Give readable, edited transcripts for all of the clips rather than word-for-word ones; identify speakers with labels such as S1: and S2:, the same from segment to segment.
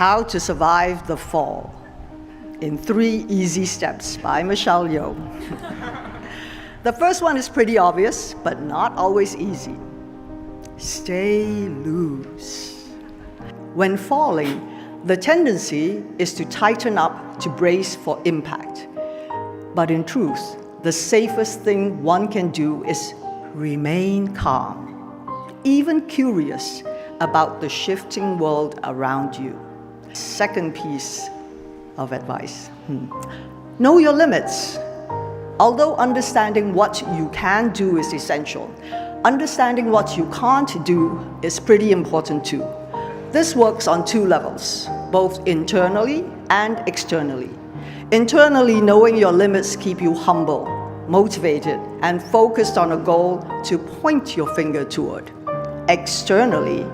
S1: How to Survive the Fall in 3 Easy Steps by Michelle Yeoh. The first one is pretty obvious, but not always easy. Stay loose. When falling, the tendency is to tighten up to brace for impact. But in truth, the safest thing one can do is remain calm, even curious about the shifting world around you. Second piece of advice. Know your limits. Although understanding what you can do is essential, understanding what you can't do is pretty important too. This works on 2 levels, both internally and externally. Internally, knowing your limits keep you humble, motivated, and focused on a goal to point your finger toward. Externally,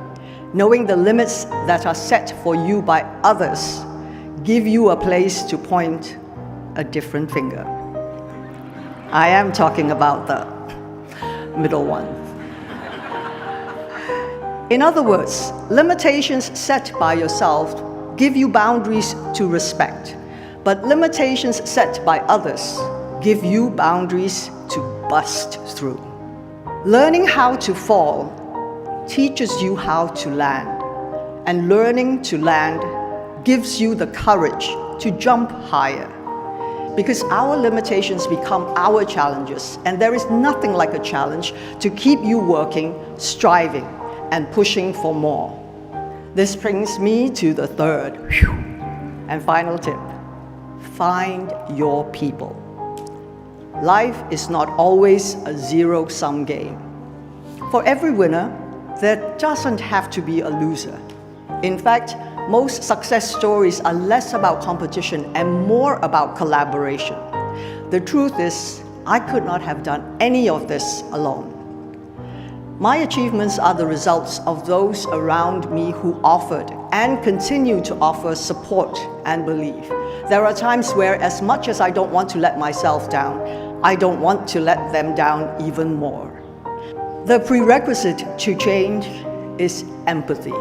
S1: knowing the limits that are set for you by others give you a place to point a different finger. I am talking about the middle one. In other words, limitations set by yourself give you boundaries to respect, but limitations set by others give you boundaries to bust through. Learning how to fall teaches you how to land, and learning to land gives you the courage to jump higher. Because our limitations become our challenges, and there is nothing like a challenge to keep you working, striving, and pushing for more. This brings me to the third and final tip. Find your people. Life is not always a zero-sum game. For every winner, there doesn't have to be a loser. In fact, most success stories are less about competition and more about collaboration. The truth is, I could not have done any of this alone. My achievements are the results of those around me who offered and continue to offer support and belief. There are times where, as much as I don't want to let myself down, I don't want to let them down even more. The prerequisite to change is empathy.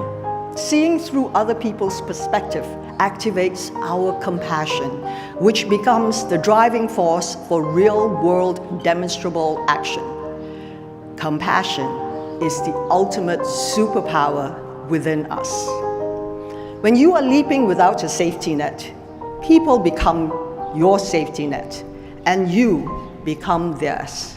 S1: Seeing through other people's perspective activates our compassion, which becomes the driving force for real-world demonstrable action. Compassion is the ultimate superpower within us. When you are leaping without a safety net, people become your safety net, and you become theirs.